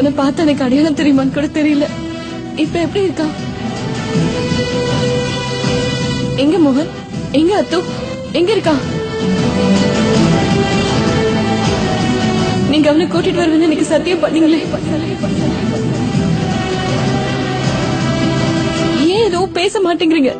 அவனை பார்த்து எனக்கு அடையாளம் தெரியுமான்னு கூட தெரியல. இப்ப எப்படி இருக்கான்? எங்க மோகன், எங்க அத்து, எங்க இருக்கான்? நீங்க அவனை கூட்டிட்டு வருவேன்னு எனக்கு சத்தியம் பண்ணீங்களே. ஏன் எதுவும் பேச மாட்டேங்கிறீங்க?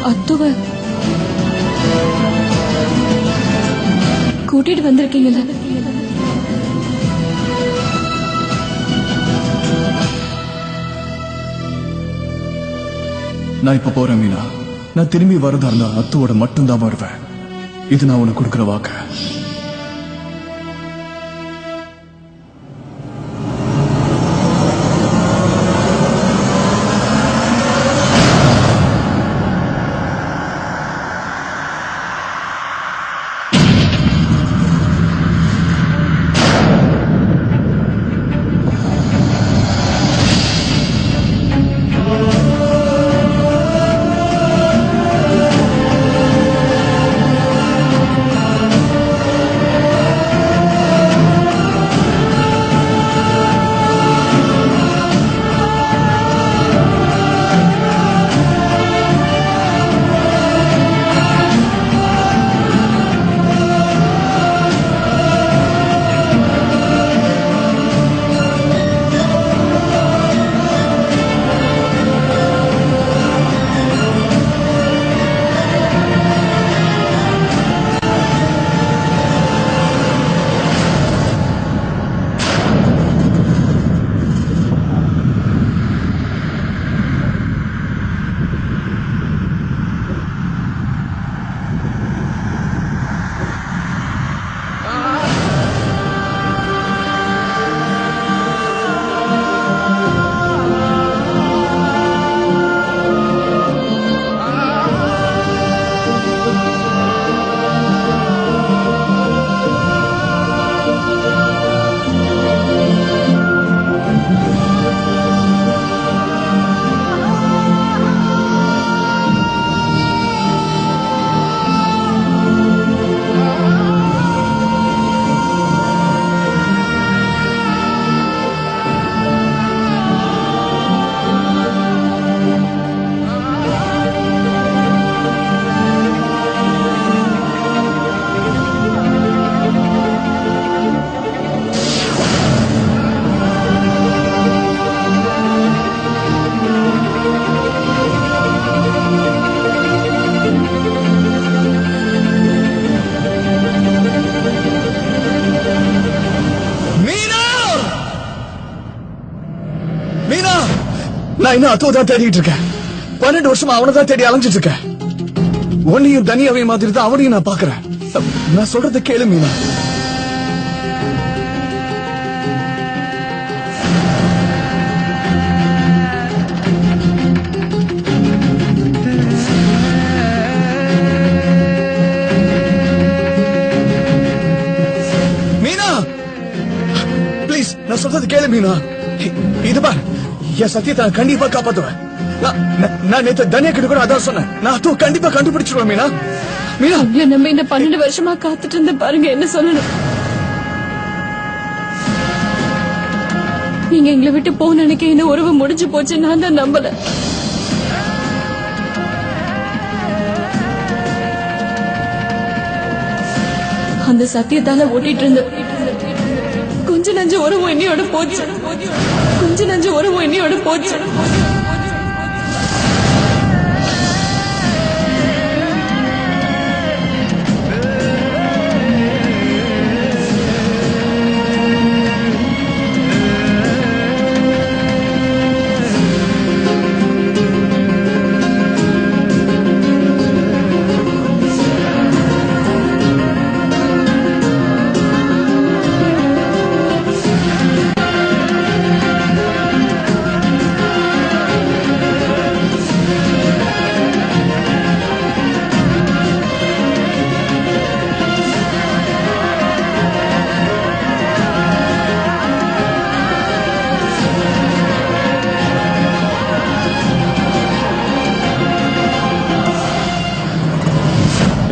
அத்துவ கூட்டிட்டு வந்திருக்கீங்கல்ல? நான் இப்ப போறேன் மீனா. நான் திரும்பி வரதா இருந்தா அத்துவோட மட்டும்தான் வருவேன். இது நான் உனக்கு கொடுக்கிற வாக்கு. நான் இன்னும் அத்துவதான் தேடிட்டு இருக்கேன். 12 வருஷமா அவனதான் தேடி அலைஞ்சிட்டு இருக்கேன். உன்னையும் தனியாவே மாதிரி தான் அவனையும் நான் பாக்குறேன். நான் சொல்றத கேளு மீனா. மீனா பிளீஸ், நான் சொல்றது கேளு மீனா. இது பார், என் சத்தியத்தை கண்டிப்பா காப்பாத்துவேன். நான் நேத்து தனியா கிட்ட கூட அதான் சொன்னேன். நான் அதுவும் கண்டிப்பா கண்டுபிடிச்சிருவேன் மீனா. மீனா, நம்ம இந்த 12 வருஷமா காத்துட்டு இருந்த பாருங்க என்ன சொல்லணும். நீங்க எங்களை விட்டு போன அன்னைக்கு இந்த உறவு முடிஞ்சு போச்சு. நான் தான் நம்பல. அந்த சத்தியத்தால ஓட்டிட்டு இருந்த கொஞ்ச நஞ்ச உறவு என்னையோட போச்சு. கொஞ்ச நஞ்ச உறவு என்னையோட போச்சு.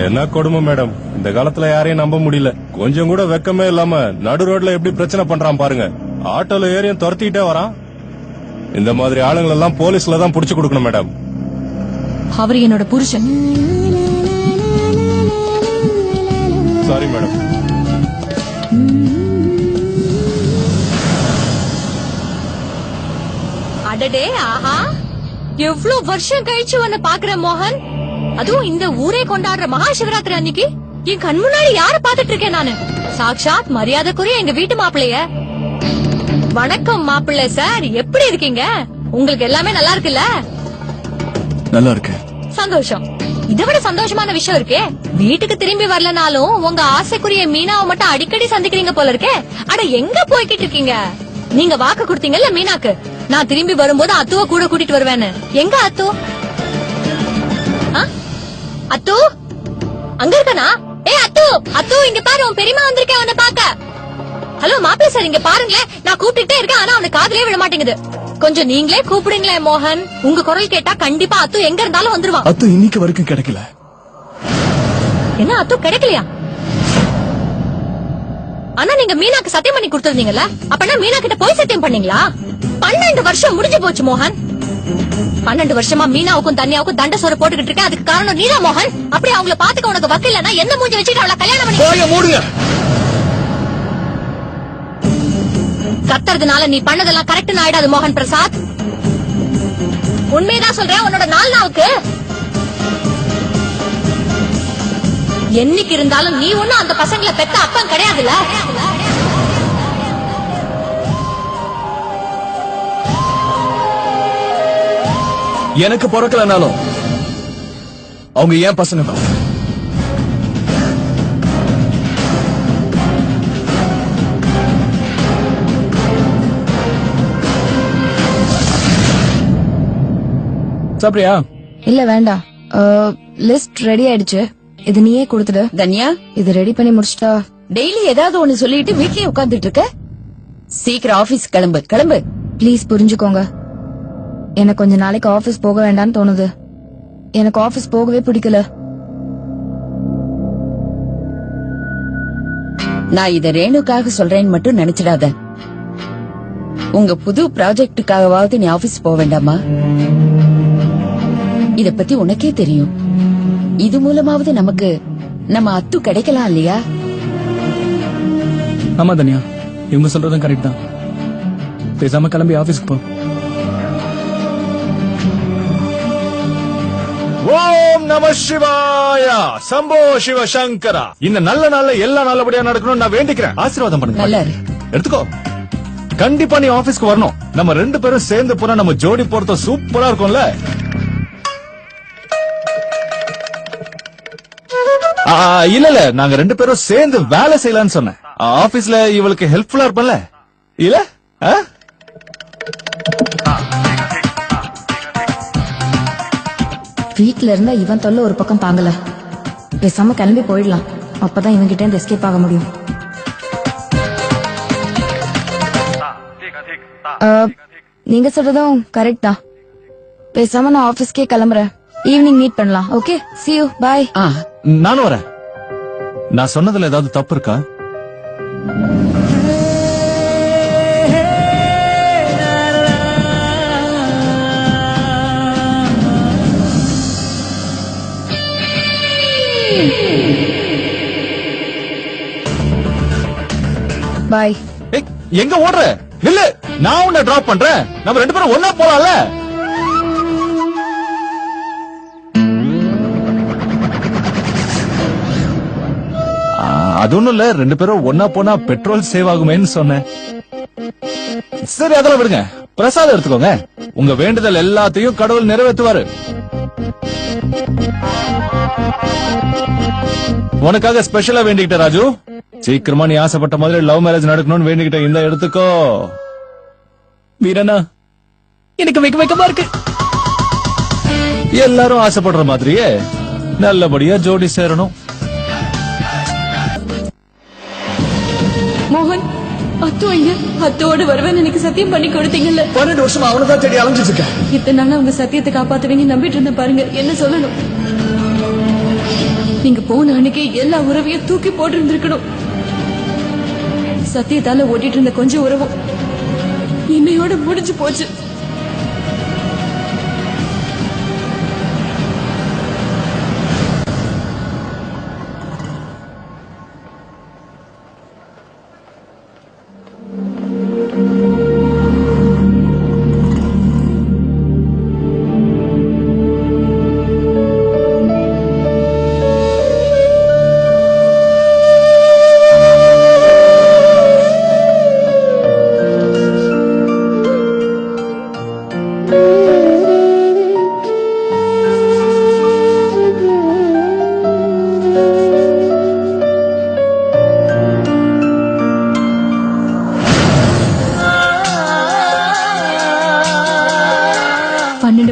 என்ன கொடுமை மேடம், இந்த காலத்துல யாரையும் நம்ப முடியல. கொஞ்சம் கூட வெக்கமே இல்லாம நடு ரோட்ல எப்படி பிரச்சனை பண்றான் பாருங்க. ஆட்டோல ஏறியும் துரத்திட்டே வரான். இந்த மாதிரி ஆளுங்களை எல்லாம் போலீஸ்ல தான் புடிச்சு கொடுக்கணும் மேடம். அவர் என்னோட புருஷன். Sorry madam. அடடே, ஆஹா, எவ்வளவு வருஷம் கழிச்சு உன்னை பாக்குறேன் மோகன். அதுவும் இந்த ஊரே கொண்டாடுற மகா சிவராத்திரி அன்னைக்கு என் கண் முன்னாடி யார பாத்துட்டு இருக்கேன் நானு. சாக்ஷாத் மரியாதைக்குரிய எங்க வீட்டு மாப்பிள்ளைய. வணக்கம் மாப்பிள்ளை சார், எப்படி இருக்கீங்க? உங்களுக்கு எல்லாமே நல்லா இருக்குல்ல? நல்லா இருக்கு. சந்தோஷம். இதை விட சந்தோஷமான விஷயம் இருக்கே, வீட்டுக்கு திரும்பி வரலனாலும் உங்க ஆசைக்குரிய மீனாவை மட்டும் அடிக்கடி சந்திக்கிறீங்க போல இருக்கே. அட, எங்க போய்கிட்டு இருக்கீங்க? நீங்க வாக்கு கொடுத்தீங்கல்ல மீனாக்கு, நான் திரும்பி வரும்போது அத்துவ கூட கூட்டிட்டு வருவேன்னு. எங்க அத்து? அத்து அங்க இருக்கனா? ஏ அத்து, அத்து இங்க பாரு, உன் பெரியமா வந்திருக்கேன் உன்னை பாக்க. ஹலோ மாப்பிள்ளை சார், இங்க பாருங்களேன், நான் கூப்பிட்டுட்டே இருக்கேன், ஆனா அவனுக்கு காதுலயே விட மாட்டேங்குது. கொஞ்சம் நீங்களே கூப்பிடுங்களேன் மோகன். உங்க குரல் கேட்டா கண்டிப்பா அத்து எங்க இருந்தாலும் வந்துருவான். அத்து இன்னைக்கு வரைக்கும் கிடைக்கல. என்ன அத்து கிடைக்கலையா? ஆனா நீங்க மீனாக்கு சத்தியம் பண்ணி கொடுத்திருந்தீங்கல்ல, அப்பனா மீனா கிட்ட போய் சத்தியம் பண்ணீங்களா? 12 வருஷம் முடிஞ்சு போச்சு மோகன். 12 வருஷமா மீனாவுக்கும் தன்யாவுக்கும் தண்ட சோறு போட்டுக்கிட்டு இருக்கேன். அதுக்கு காரணம் நீதான் மோகன். அப்படி அவங்கள பாத்துக்க உனக்கு வக்கில்லனா என்ன மூஞ்சி வச்சுட்டு அவளை கல்யாணம் பண்ணி மூடுங்க. கத்துறதுனால நீ பண்ணதெல்லாம் கரெக்ட் ஆயிடாது மோகன் பிரசாத். உண்மையதான் சொல்றேன். உன்னோட நாளுக்கு என்னைக்கு இருந்தாலும் நீ ஒண்ணும் அந்த பசங்களை பெத்த அப்பம் கிடையாதுல்ல. எனக்கு பிறக்கலனாலும் அவங்க ஏன் பசங்க தான். சாப்பிடுறியா? இல்ல வேண்டாம். லிஸ்ட் ரெடி ஆயிடுச்சு, இது நீயே கொடுத்துடு. தன்யா, இது ரெடி பண்ணி முடிச்சிட்டா டெய்லி ஏதாவது ஒண்ணு சொல்லிட்டு வீட்லயே உட்கார்ந்துட்டு இருக்க. சீக்கிரம் ஆபீஸ் கிளம்பு கிளம்பு. ப்ளீஸ் புரிஞ்சுக்கோங்க, எனக்கு கொஞ்ச நாளைக்கு ஆபீஸ் போக வேண்டாம்னு தோணுது. எனக்கு ஆபீஸ் போகவே பிடிக்கல. நான் இத ரேணுக்காக சொல்றேன்னு மட்டும் நினைச்சிடாத. உங்க புது ப்ராஜெக்டுக்காகவாவது நீ ஆபீஸ் போக வேண்டாமா? இத பத்தி உனக்கே தெரியும். இது மூலமாவது நமக்கு நம்ம அத்து கிடைக்கலாம் இல்லையா? ஆமா தனியா, இவங்க சொல்றதும் கரெக்ட் தான். பேசாம கிளம்பி ஆபீஸ்க்கு போ. ஓம் நம சிவாய, சம்போ சிவ சங்கரா. இந்த நல்ல நாள்ல எல்லா நல்லபடியா நடக்கணும்னு நான் வேண்டிக்கிறேன். ஆசீர்வாதம் பண்ணுங்க. நல்லா இரு. எடுத்துக்கோ. கண்டிப்பா நீ ஆபீஸ்க்கு வரணும். நம்ம 2 பேரும் சேர்ந்து போனா நம்ம ஜோடி போறத சூப்பரா இருக்கும்ல. இல்ல நாங்க 2 பேரும் சேர்ந்து வேலை செய்யலாம்னு சொன்னேன். ஆபீஸ்ல இவளுக்கு ஹெல்ப்ஃபுல்லா இருப்பல இல்ல? வீட்ல இருந்தா இவன் தொல்லை ஒரு பக்கம் தாங்கல. பேசாம கிளம்பி போயிடலாம், அப்பதான் இவன் கிட்ட இருந்து எஸ்கேப் ஆக முடியும். நீங்க சொல்றதும் கரெக்ட் தான். பேசாம நான் ஆபீஸ்க்கே கிளம்புறேன். ஈவினிங் மீட் பண்ணலாம். Okay, see you, bye. நானும் வரேன். நான் சொன்னதுல ஏதாவது தப்பு இருக்கா? பாய். எங்க ஓடுற? இல்ல, நான் உன்னை டிராப் பண்றேன். நம்ம 2 பேரும் ஒன்னா போலாம்ல. அது ஒண்ணும் இல்ல, 2 பேரும் ஒன்னா போனா பெட்ரோல் சேவ் ஆகுமேன்னு சொன்னேன். சரி அதெல்லாம் விடுங்க, பிரசாதம் எடுத்துக்கோங்க. உங்க வேண்டுதல் எல்லாத்தையும் கடவுள் நிறைவேற்றுவாரு. உனக்காக ஸ்பெஷலா வேண்டிக்கிட்ட ராஜு. சீக்கிரமா நீ ஆசைப்பட்ட மாதிரி லவ் மேரேஜ் நடக்கணும்னு வேண்டிக்கிட்ட. இந்த எடுத்துக்கோ. வீரனா, எனக்கு வெக்கமா இருக்கு. எல்லாரும் ஆசைப்படுற மாதிரியே நல்லபடியா ஜோடி சேரணும். மோகன், அத்து இங்க அத்தோடு வருவேன் எனக்கு சத்தியம் பண்ணி கொடுத்தீங்கல்ல. 12 வருஷமா அவனதான் தேடி அலைஞ்சிட்டு இருக்க. இத்தனை நாள் அவங்க சத்தியத்தை காப்பாத்துவீங்க நம்பிட்டு இருந்த பாருங்க, என்ன சொல்லணும்? நீங்க போன அன்னைக்கு எல்லா உறவையும் தூக்கி போட்டு இருந்திருக்கணும். சத்தியத்தால ஓட்டிட்டு இருந்த கொஞ்சம் உறவும் இன்னையோட முடிஞ்சு போச்சு.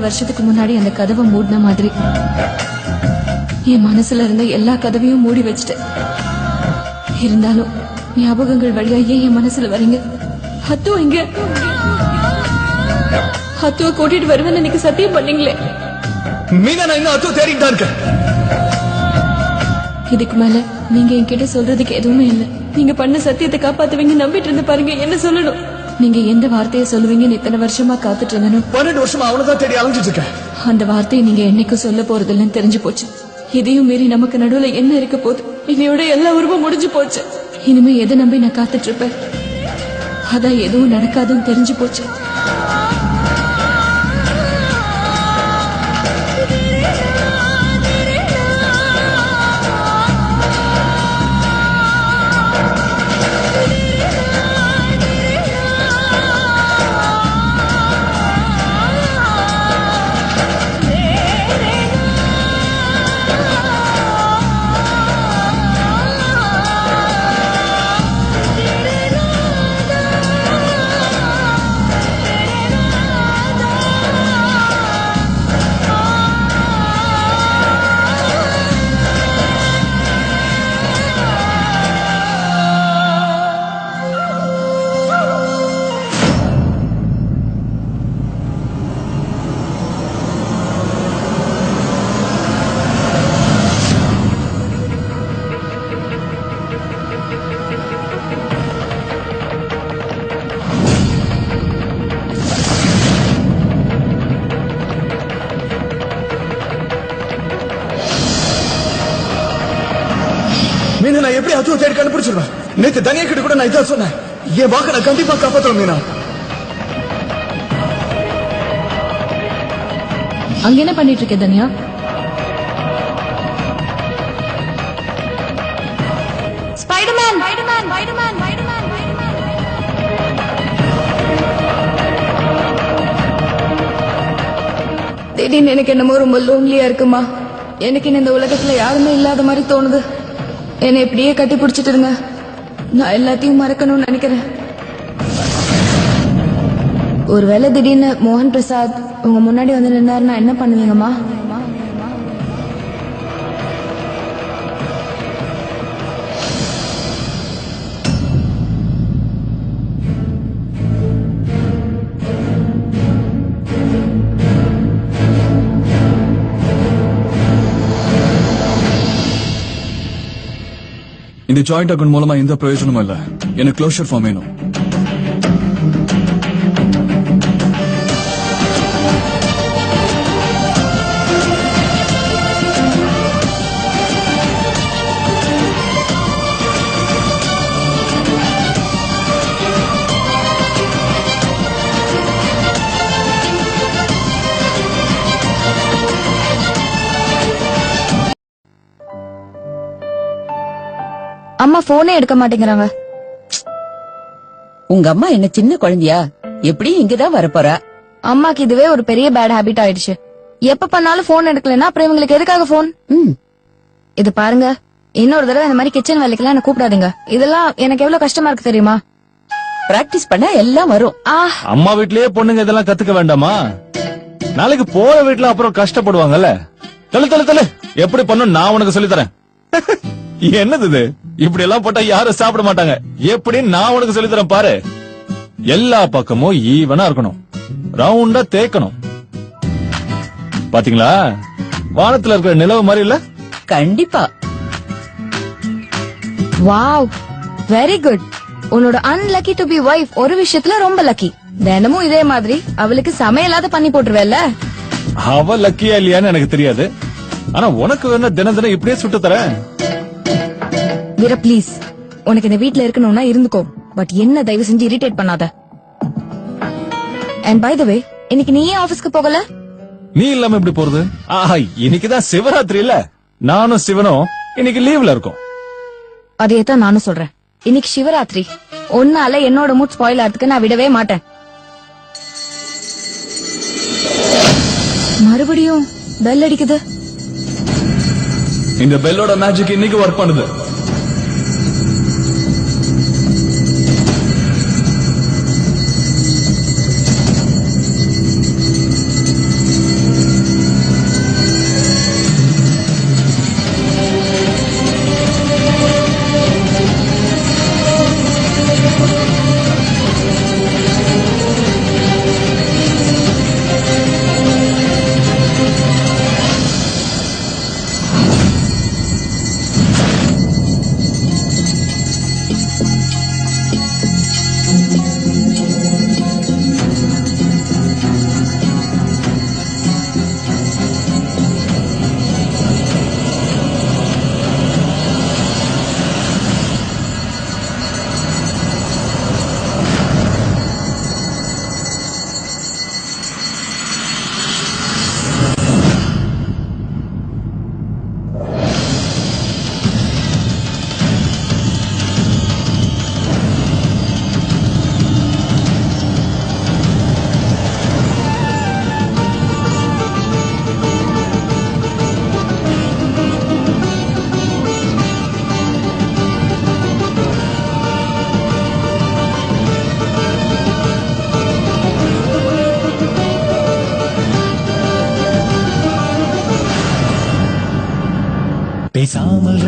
வருஷத்துக்கு முன்னாடி அந்த கதவை மூடின மாதிரி என் மனசுல இருந்த எல்லா கதவையும் மூடி வச்சுட்டேன். இருந்தாலும் ஞாபகங்கள் வழியா ஏன் என் மனசுல வரீங்க? ஹத்து எங்க? ஹத்துவ கூட்டிட்டு வருவேன்னு எனக்கு சத்தியம் பண்ணீங்களே. மீனா, நான் இன்னும் அத்து தேடிட்டு தான் இருக்கேன். இதுக்கு மேல நீங்க என்கிட்ட சொல்றதுக்கு எதுவுமே இல்ல. நீங்க பண்ண சத்தியத்தை காப்பாத்துவீங்க நம்பிட்டு இருந்து பாருங்க. என்ன சொல்லணும்? நீங்க எந்த வார்த்தையை சொல்லுவீங்கன்னு இத்தனை வருஷமா காத்துட்டு இருந்தனும். 12 வருஷமா அவனதான் தேடி அலைஞ்சிட்டு இருக்கேன். அந்த வார்த்தையை நீங்க என்னைக்கும் சொல்ல போறது இல்லைன்னு தெரிஞ்சு போச்சு. இதையும் மீறி நமக்கு நடுவுல என்ன இருக்க போகுது? இன்னையோட எல்லா உருவம் முடிஞ்சு போச்சு. இனிமே எதை நம்பி நான் காத்துட்டு இருப்பேன்? அதான் எதுவும் நடக்காதுன்னு தெரிஞ்சு போச்சு. மீனா, நான் எப்படி அதுவும் தேடி கண்டுபிடிச்சிருவேன்? நேத்து தனியா கிட்ட கூட நான் இதான் சொன்னேன். என் வாக்க நான் கண்டிப்பா காப்பாற்றுவேன் மீனா. அங்க என்ன பண்ணிட்டு இருக்க தனியா? ஸ்பைடர்மேன், ஸ்பைடர்மேன், ஸ்பைடர்மேன், ஸ்பைடர்மேன், திடீர்னு எனக்கு என்னமோ ரொம்ப லோன்லியா இருக்குமா. எனக்கு இந்த உலகத்துல யாருமே இல்லாத மாதிரி தோணுது. என்னை இப்படியே கட்டி பிடிச்சிட்டு இருங்க. நான் எல்லாத்தையும் மறக்கணும்னு நினைக்கிறேன். ஒருவேளை திடீர்னு மோகன் பிரசாத் உங்க முன்னாடி வந்து நின்னாருன்னா என்ன பண்ணுவீங்கம்மா? இந்த ஜாயிண்ட் அக்கௌண்ட் மூலமா எந்த பிரயோஜனமும் இல்ல. எனக்கு க்ளோஷர் ஃபார்ம் வேணும். அம்மா போனே எடுக்க மாட்டேங்கிறாங்க. உங்க அம்மா என்ன சின்ன குழந்தையா? எப்படி இங்கதான் வரப்போறா? அம்மாக்கு இதுவே ஒரு பெரிய பேட் ஹாபிட் ஆயிடுச்சு. எப்ப பண்ணாலும் போன் எடுக்கலன்னா அப்புறம் இவங்களுக்கு எதுக்காக போன்? இது பாருங்க, இன்னொரு தடவை இந்த மாதிரி கிச்சன் வேலைக்கெல்லாம் என்ன கூப்பிடாதீங்க. இதெல்லாம் எனக்கு எவ்வளவு கஷ்டமா இருக்கு தெரியுமா? பிராக்டிஸ் பண்ண எல்லாம் வரும். அம்மா வீட்லயே பொண்ணுங்க இதெல்லாம் கத்துக்க வேண்டாமா? நாளைக்கு போற வீட்டுல அப்புறம் கஷ்டப்படுவாங்கல்ல. தள்ளு தள்ளு தள்ளு, எப்படி பண்ணும் நான் உனக்கு சொல்லி தரேன். என்னது இது? இப்படி எல்லாம் போட்டா யாரும் சாப்பிட மாட்டாங்க. எப்படி நான் உனக்கு சொல்லி தரேன் பாரு. எல்லா பக்கமும் ஈவனா இருக்கணும், ரவுண்டா தேக்கணும். பாத்தீங்களா, வானத்துல இருக்கிற நிலவு மாதிரி இல்ல? கண்டிப்பா வாவ், வெரி குட். உன்னோட அன்லக்கி டு பி வைஃப் ஒரு விஷயத்துல ரொம்ப லக்கி. தினமும் இதே மாதிரி அவளுக்கு சமையலாத பண்ணி போட்டுருவேல்ல. அவ லக்கியா இல்லையான்னு எனக்கு தெரியாது. ஆனா உனக்கு வேணா தினம் தினம் இப்படியே சுட்டு தரேன். வீர ப்ளீஸ், உனக்கு இந்த வீட்ல இருக்கணும்னா இருந்துக்கோ. பட் என்ன தயவு செஞ்சு இரிட்டேட் பண்ணாத. அண்ட் பை த வே, இன்னைக்கு நீ ஏன் ஆபீஸ்க்கு போகல? நீ இல்லாம எப்படி போறது? இன்னைக்குதான் சிவராத்திரி இல்ல. நானும் சிவனும் இன்னைக்கு லீவ்ல இருக்கோம். அதே தான் நானும் சொல்றேன். இன்னைக்கு சிவராத்திரி. ஒன்னால என்னோட மூட் ஸ்பாயில் ஆறதுக்கு நான் விடவே மாட்டேன். மறுபடியும் பெல் அடிக்குது. இந்த பெல்லோட மேஜிக் இன்னைக்கு ஒர்க் பண்ணுது. பேசாமல்